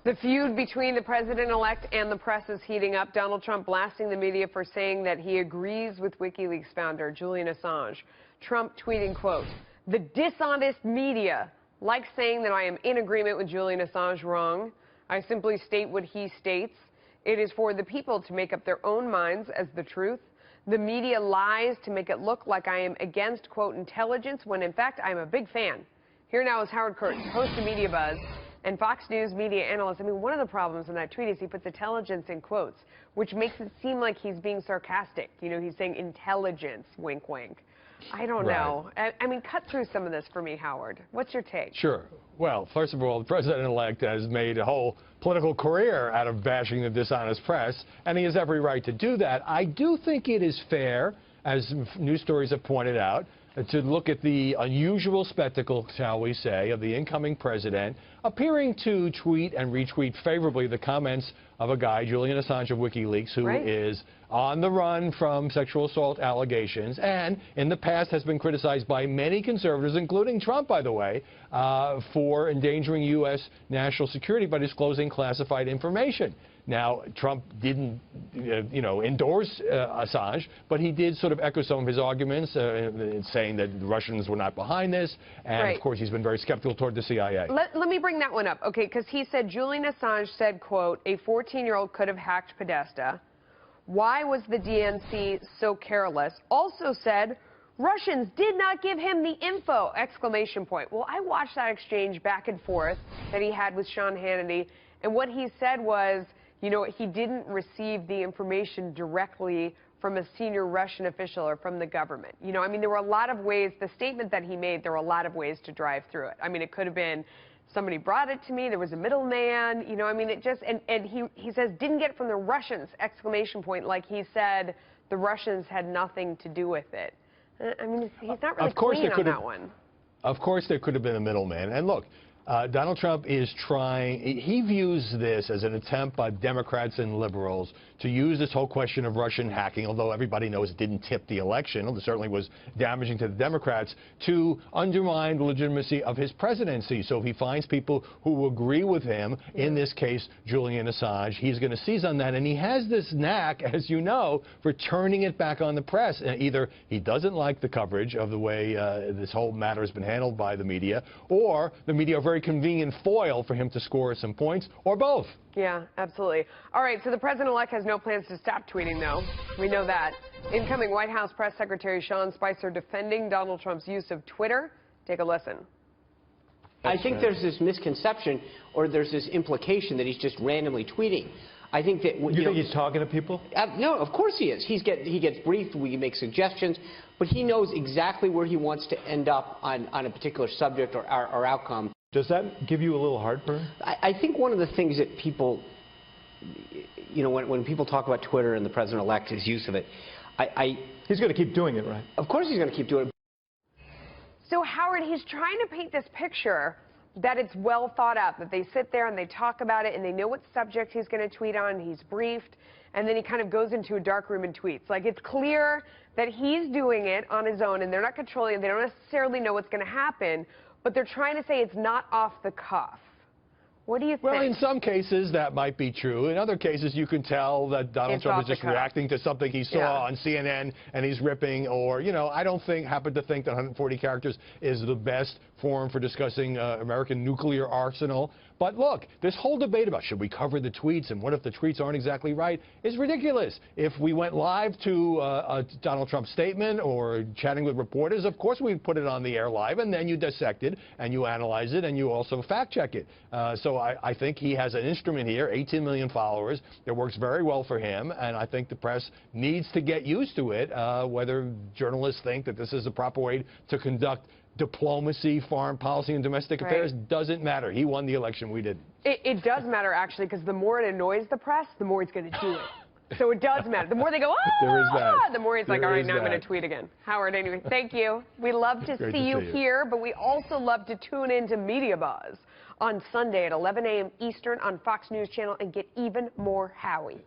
The feud between the president-elect and the press is heating up. Donald Trump blasting the media for saying that he agrees with WikiLeaks founder Julian Assange. Trump tweeting, quote, "The dishonest media likes saying that I am in agreement with Julian Assange. Wrong. I simply state what he states. It is for the people to make up their own minds as the truth. The media lies to make it look like I am against, quote, intelligence, when in fact I'm a big fan." Here now is Howard Kurtz, host of MediaBuzz and Fox News media analyst. I mean, one of the problems in that tweet is he puts intelligence in quotes, which makes it seem like he's being sarcastic. You know, he's saying intelligence, wink, wink. I don't know. I mean, cut through some of this for me, Howard. What's your take? Sure. Well, first of all, the president-elect has made a whole political career out of bashing the dishonest press, and he has every right to do that. I do think it is fair, as news stories have pointed out, to look at the unusual spectacle, shall we say, of the incoming president appearing to tweet and retweet favorably the comments of a guy, Julian Assange of WikiLeaks, who is on the run from sexual assault allegations and in the past has been criticized by many conservatives, including Trump, by the way, for endangering U.S. national security by disclosing classified information. Now, Trump didn't, endorse Assange, but he did sort of echo some of his arguments, saying that the Russians were not behind this. And, of course, he's been very skeptical toward the CIA. Let me bring that one up, okay, because he said Julian Assange said, quote, a 14-year-old could have hacked Podesta. Why was the DNC so careless? Also said, Russians did not give him the info, exclamation point. Well, I watched that exchange back and forth that he had with Sean Hannity, and what he said was, you know, he didn't receive the information directly from a senior Russian official or from the government. You know, I mean, there were a lot of ways, the statement that he made, there were a lot of ways to drive through it. I mean, it could have been somebody brought it to me, there was a middleman, you know, I mean, it just, and he says, didn't get it from the Russians, exclamation point, like he said the Russians had nothing to do with it. I mean, he's not really clean on that one. Of course there could have been a middleman. And look, Donald Trump is trying, he views this as an attempt by Democrats and liberals to use this whole question of Russian hacking, although everybody knows it didn't tip the election, it certainly was damaging to the Democrats, to undermine the legitimacy of his presidency. So if he finds people who agree with him, in this case, Julian Assange, he's going to seize on that. And he has this knack, as you know, for turning it back on the press. And either he doesn't like the coverage of the way this whole matter has been handled by the media, or the media are very convenient foil for him to score some points, or both. Yeah, absolutely. All right, so the president-elect has no plans to stop tweeting, though. We know that. Incoming White House Press Secretary Sean Spicer defending Donald Trump's use of Twitter. Take a listen. I think there's this misconception, or there's this implication that he's just randomly tweeting. I think that you think he's talking to people? No, of course he is. He gets briefed. We make suggestions, but he knows exactly where he wants to end up on a particular subject or outcome. Does that give you a little heartburn? I think one of the things that people, when people talk about Twitter and the president-elect, his use of it, he's going to keep doing it, right? Of course he's going to keep doing it. So, Howard, he's trying to paint this picture that it's well thought out, that they sit there and they talk about it and they know what subject he's going to tweet on, he's briefed, and then he kind of goes into a dark room and tweets. Like, it's clear that he's doing it on his own and they're not controlling it. They don't necessarily know what's going to happen, but they're trying to say it's not off the cuff. What do you think? Well, in some cases, that might be true. In other cases, you can tell that Donald Trump is just reacting to something he saw on CNN and he's ripping, or, I don't happen to think that 140 characters is the best forum for discussing American nuclear arsenal. But look, this whole debate about should we cover the tweets and what if the tweets aren't exactly right is ridiculous. If we went live to a Donald Trump statement or chatting with reporters, of course we'd put it on the air live, and then you dissect it and you analyze it and you also fact check it. So I think he has an instrument here, 18 million followers, that works very well for him, and I think the press needs to get used to it, whether journalists think that this is the proper way to conduct diplomacy, foreign policy, and domestic affairs. Doesn't matter. He won the election. We didn't. It does matter, actually, because the more it annoys the press, the more he's going to do it. So it does matter. The more they go, the more he's like, all right, now I'm going to tweet again. Howard, anyway, thank you. We love to see you here, but we also love to tune into MediaBuzz on Sunday at 11 a.m. Eastern on Fox News Channel and get even more Howie.